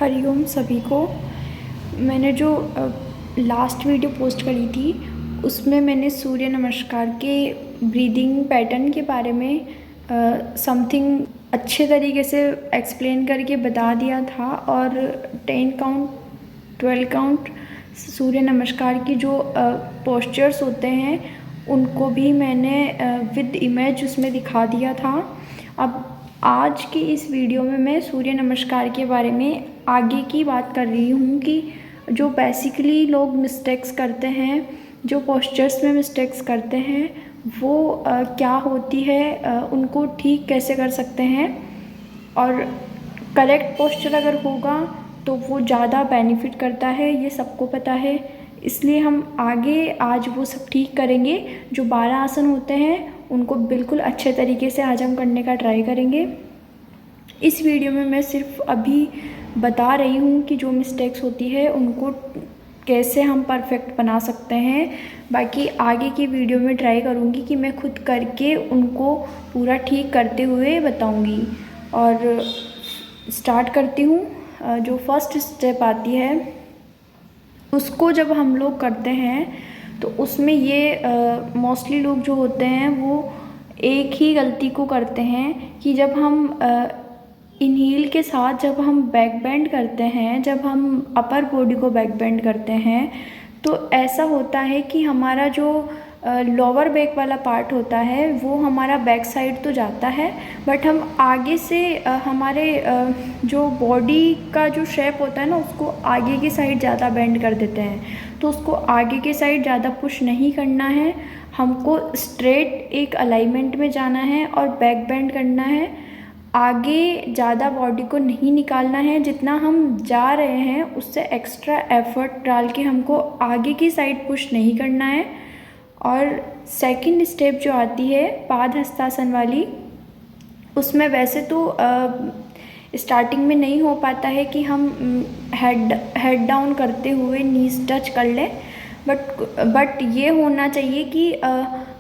हरिओम सभी को। मैंने जो लास्ट वीडियो पोस्ट करी थी उसमें मैंने सूर्य नमस्कार के ब्रीदिंग पैटर्न के बारे में समथिंग अच्छे तरीके से एक्सप्लेन करके बता दिया था। और 10 काउंट 12 काउंट सूर्य नमस्कार की जो पोस्चर्स होते हैं उनको भी मैंने विद इमेज उसमें दिखा दिया था। अब आज की इस वीडियो में मैं सूर्य नमस्कार के बारे में आगे की बात कर रही हूँ कि जो बेसिकली लोग मिस्टेक्स करते हैं, जो पोस्चर्स में मिस्टेक्स करते हैं वो क्या होती है, उनको ठीक कैसे कर सकते हैं और करेक्ट पोस्चर अगर होगा तो वो ज़्यादा बेनिफिट करता है, ये सबको पता है। इसलिए हम आगे आज वो सब ठीक करेंगे। जो 12 आसन होते हैं उनको बिल्कुल अच्छे तरीके से आज हम करने का ट्राई करेंगे। इस वीडियो में मैं सिर्फ अभी बता रही हूँ कि जो मिस्टेक्स होती है उनको कैसे हम परफेक्ट बना सकते हैं। बाकी आगे की वीडियो में ट्राई करूँगी कि मैं खुद करके उनको पूरा ठीक करते हुए बताऊँगी। और स्टार्ट करती हूँ। जो फर्स्ट स्टेप आती है उसको जब हम लोग करते हैं तो उसमें ये मोस्टली लोग जो होते हैं वो एक ही गलती को करते हैं कि जब हम इनहील के साथ जब हम बैक बेंड करते हैं, जब हम अपर बॉडी को बैक बेंड करते हैं तो ऐसा होता है कि हमारा जो लोअर बैक वाला पार्ट होता है वो हमारा बैक साइड तो जाता है, बट हम आगे से हमारे जो बॉडी का जो शेप होता है ना उसको आगे की साइड ज़्यादा बेंड कर देते हैं। तो उसको आगे की साइड ज़्यादा पुश नहीं करना है, हमको स्ट्रेट एक अलाइनमेंट में जाना है और बैक बेंड करना है। आगे ज़्यादा बॉडी को नहीं निकालना है, जितना हम जा रहे हैं उससे एक्स्ट्रा एफर्ट डाल के हमको आगे की साइड पुश नहीं करना है। और सेकंड स्टेप जो आती है पाद हस्तासन वाली, उसमें वैसे तो स्टार्टिंग में नहीं हो पाता है कि हम हेड डाउन करते हुए नीज टच कर लें, बट ये होना चाहिए कि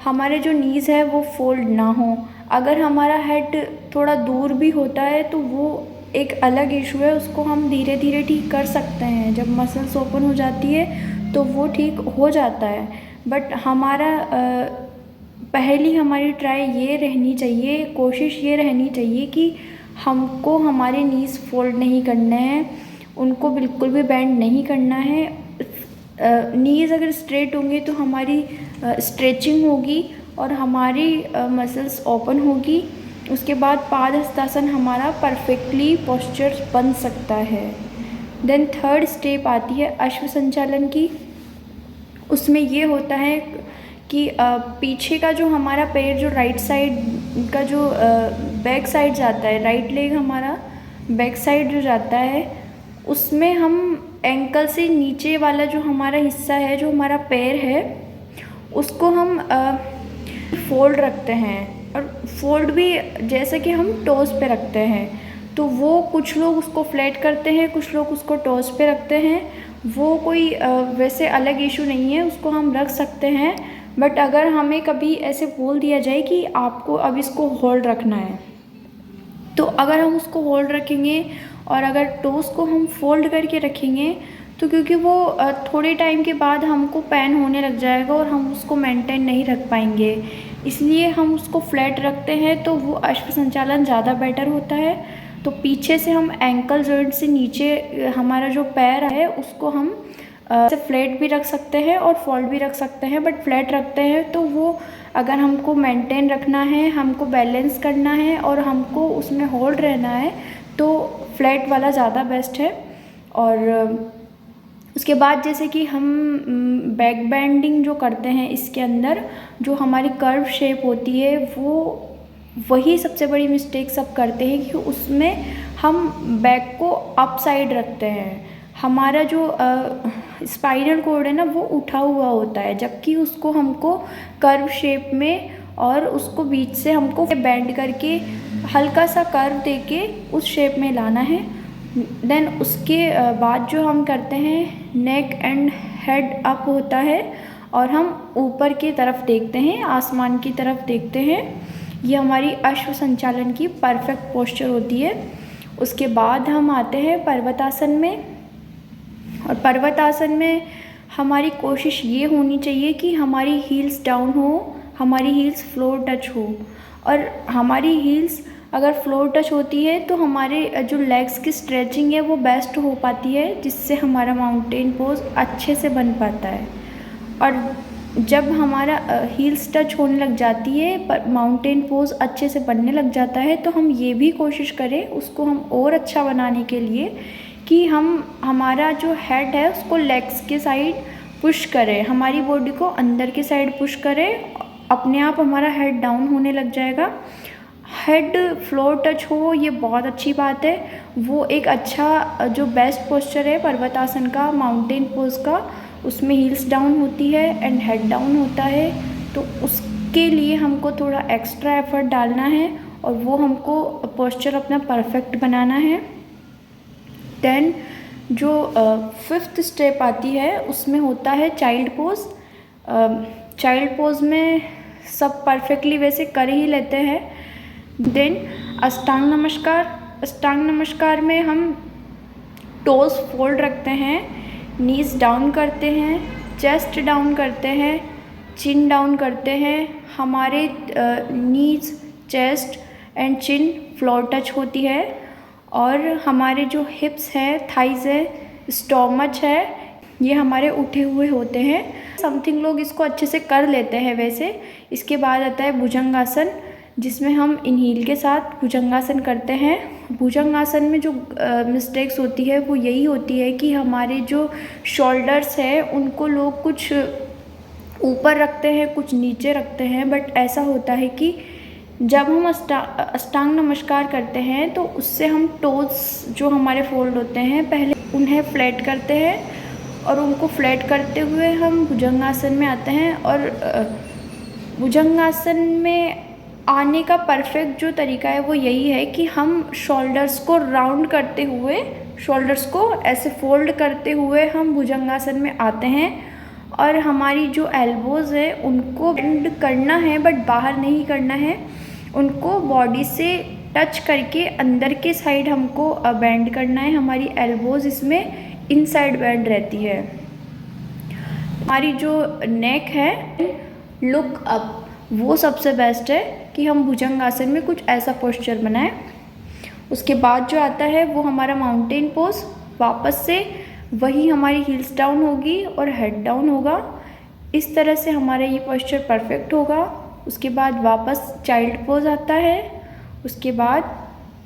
हमारे जो नीज है वो फोल्ड ना हो। अगर हमारा हेड थोड़ा दूर भी होता है तो वो एक अलग इशू है, उसको हम धीरे धीरे ठीक कर सकते हैं। जब मसल्स ओपन हो जाती है तो वो ठीक हो जाता है। बट हमारा पहली हमारी ट्राई ये रहनी चाहिए, कोशिश ये रहनी चाहिए कि हमको हमारे नीज फोल्ड नहीं करने हैं, उनको बिल्कुल भी बेंड नहीं करना है। नीज अगर स्ट्रेट होंगे तो हमारी स्ट्रेचिंग होगी और हमारी मसल्स ओपन होगी। उसके बाद पाद हस्तासन हमारा परफेक्टली पोस्चर बन सकता है। देन थर्ड स्टेप आती है अश्व संचालन की। उसमें ये होता है कि पीछे का जो हमारा पैर जो राइट साइड का जो बैक साइड जाता है, राइट लेग हमारा बैक साइड जो जाता है, उसमें हम एंकल से नीचे वाला जो हमारा हिस्सा है, जो हमारा पैर है, उसको हम फोल्ड रखते हैं। और फोल्ड भी जैसे कि हम टोस पे रखते हैं, तो वो कुछ लोग उसको फ्लैट करते हैं, कुछ लोग उसको टोस पे रखते हैं। वो कोई वैसे अलग इशू नहीं है, उसको हम रख सकते हैं। बट अगर हमें कभी ऐसे बोल दिया जाए कि आपको अब इसको होल्ड रखना है, तो अगर हम उसको होल्ड रखेंगे और अगर टोस को हम फोल्ड करके रखेंगे तो क्योंकि वो थोड़े टाइम के बाद हमको पेन होने लग जाएगा और हम उसको मेंटेन नहीं रख पाएंगे। इसलिए हम उसको फ्लैट रखते हैं तो वो अश्व संचालन ज़्यादा बेटर होता है। तो पीछे से हम एंकल जॉइंट से नीचे हमारा जो पैर है उसको हम से फ्लैट भी रख सकते हैं और फोल्ड भी रख सकते हैं। बट फ्लैट रखते हैं तो वो अगर हमको मेंटेन रखना है, हमको बैलेंस करना है और हमको उसमें होल्ड रहना है तो फ्लैट वाला ज़्यादा बेस्ट है। और उसके बाद जैसे कि हम बैक बेंडिंग जो करते हैं, इसके अंदर जो हमारी कर्व शेप होती है वो वही सबसे बड़ी मिस्टेक सब करते हैं कि उसमें हम बैक को अप साइड रखते हैं। हमारा जो स्पाइनल कॉर्ड है ना वो उठा हुआ होता है, जबकि उसको हमको कर्व शेप में और उसको बीच से हमको बेंड करके हल्का सा कर्व देके उस शेप में लाना है। देन उसके बाद जो हम करते हैं नेक एंड हेड अप होता है और हम ऊपर की तरफ देखते हैं, आसमान की तरफ देखते हैं। ये हमारी अश्व संचालन की परफेक्ट पोस्चर होती है। उसके बाद हम आते हैं पर्वतासन में। और पर्वतासन में हमारी कोशिश ये होनी चाहिए कि हमारी हील्स डाउन हो, हमारी हील्स फ्लोर टच हो। और हमारी हील्स अगर फ्लोर टच होती है तो हमारे जो लेग्स की स्ट्रेचिंग है वो बेस्ट हो पाती है, जिससे हमारा माउंटेन पोज अच्छे से बन पाता है। और जब हमारा हील्स टच होने लग जाती है, पर माउंटेन पोज अच्छे से बनने लग जाता है, तो हम ये भी कोशिश करें उसको हम और अच्छा बनाने के लिए कि हम हमारा जो हेड है उसको लेग्स के साइड पुश करें, हमारी बॉडी को अंदर के साइड पुश करें। अपने आप हमारा हेड डाउन होने लग जाएगा। हेड फ्लोर टच हो ये बहुत अच्छी बात है, वो एक अच्छा जो बेस्ट पोस्चर है पर्वतासन का, माउंटेन पोज का, उसमें हील्स डाउन होती है एंड हेड डाउन होता है। तो उसके लिए हमको थोड़ा एक्स्ट्रा एफर्ट डालना है और वो हमको पोस्चर अपना परफेक्ट बनाना है। देन जो 5th स्टेप आती है उसमें होता है चाइल्ड पोज। चाइल्ड पोज में सब परफेक्टली वैसे कर ही लेते हैं। देन अष्टांग नमस्कार। अष्टांग नमस्कार में हम टोज फोल्ड रखते हैं, नीज डाउन करते हैं, चेस्ट डाउन करते हैं, चिन डाउन करते हैं। हमारे knees, chest and chin floor touch होती है। और हमारे जो हिप्स है, थाइज है, स्टोमच है, ये हमारे उठे हुए होते हैं। समथिंग लोग इसको अच्छे से कर लेते हैं वैसे। इसके बाद आता है भुजंगासन, जिसमें हम इनहील के साथ भुजंगासन करते हैं। भुजंगासन में जो मिस्टेक्स होती है वो यही होती है कि हमारे जो शोल्डर्स है उनको लोग कुछ ऊपर रखते हैं, कुछ नीचे रखते हैं। बट ऐसा होता है कि जब हम अष्टांग नमस्कार करते हैं तो उससे हम टोज जो हमारे फोल्ड होते हैं पहले उन्हें फ्लैट करते हैं, और उनको फ्लैट करते हुए हम भुजंगासन में आते हैं। और भुजंगासन में आने का परफेक्ट जो तरीका है वो यही है कि हम शोल्डर्स को राउंड करते हुए, शोल्डर्स को ऐसे फोल्ड करते हुए हम भुजंगासन में आते हैं। और हमारी जो एल्बोज़ है उनको बेंड करना है, बट बाहर नहीं करना है, उनको बॉडी से टच करके अंदर के साइड हमको बेंड करना है। हमारी एल्बोज़ इसमें इनसाइड बेंड रहती है। हमारी जो नेक है, लुक अप, वो सबसे बेस्ट है कि हम भुजंगासन में कुछ ऐसा पोस्चर बनाएं। उसके बाद जो आता है वो हमारा माउंटेन पोज। वापस से वही हमारी हील्स डाउन होगी और हेड डाउन होगा। इस तरह से हमारा ये पोस्चर परफेक्ट होगा। उसके बाद वापस चाइल्ड पोज आता है। उसके बाद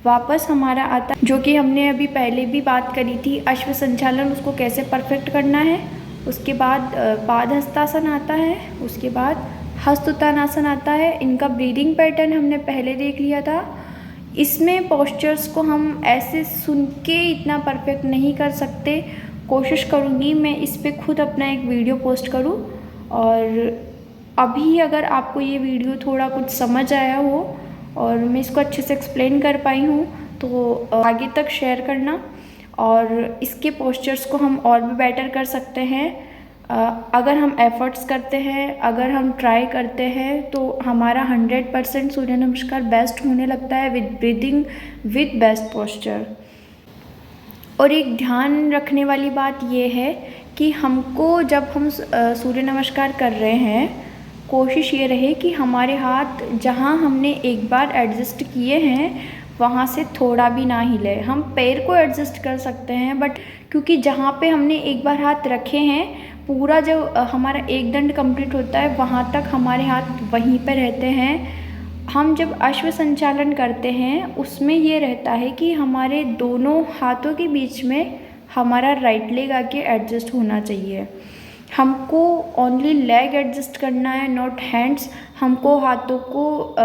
वापस हमारा आता है जो कि हमने अभी पहले भी बात करी थी, अश्व संचालन, उसको कैसे परफेक्ट करना है। उसके बाद पाद हस्तासन आता है। उसके बाद हस्त उत्तानासन आता है। इनका ब्रीदिंग पैटर्न हमने पहले देख लिया था। इसमें पोस्चर्स को हम ऐसे सुन के इतना परफेक्ट नहीं कर सकते। कोशिश करूँगी मैं इस पे खुद अपना एक वीडियो पोस्ट करूँ। और अभी अगर आपको ये वीडियो थोड़ा कुछ समझ आया हो और मैं इसको अच्छे से एक्सप्लेन कर पाई हूँ तो आगे तक शेयर करना। और इसके पोस्चर्स को हम और भी बेटर कर सकते हैं अगर हम एफर्ट्स करते हैं, अगर हम ट्राई करते हैं तो हमारा 100% सूर्य नमस्कार बेस्ट होने लगता है with breathing, with best posture. और एक ध्यान रखने वाली बात ये है कि हमको जब हम सूर्य नमस्कार कर रहे हैं, कोशिश ये रहे कि हमारे हाथ जहाँ हमने एक बार एडजस्ट किए हैं वहाँ से थोड़ा भी ना हिले। हम पैर को एडजस्ट कर सकते हैं, बट क्योंकि जहाँ पे हमने एक बार हाथ रखे हैं, पूरा जब हमारा एक दंड कंप्लीट होता है वहाँ तक हमारे हाथ वहीं पर रहते हैं। हम जब अश्व संचालन करते हैं उसमें ये रहता है कि हमारे दोनों हाथों के बीच में हमारा राइट लेग आके एडजस्ट होना चाहिए। हमको ओनली लेग एडजस्ट करना है, नॉट हैंड्स। हमको हाथों को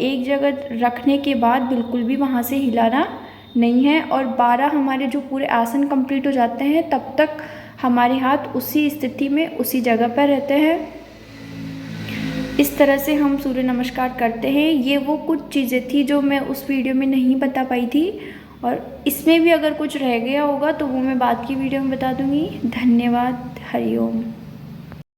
एक जगह रखने के बाद बिल्कुल भी वहाँ से हिलाना नहीं है। और 12 हमारे जो पूरे आसन कंप्लीट हो जाते हैं तब तक हमारे हाथ उसी स्थिति में उसी जगह पर रहते हैं। इस तरह से हम सूर्य नमस्कार करते हैं। ये वो कुछ चीज़ें थी जो मैं उस वीडियो में नहीं बता पाई थी, और इसमें भी अगर कुछ रह गया होगा तो वो मैं बाद की वीडियो में बता दूँगी। धन्यवाद। हरिओम।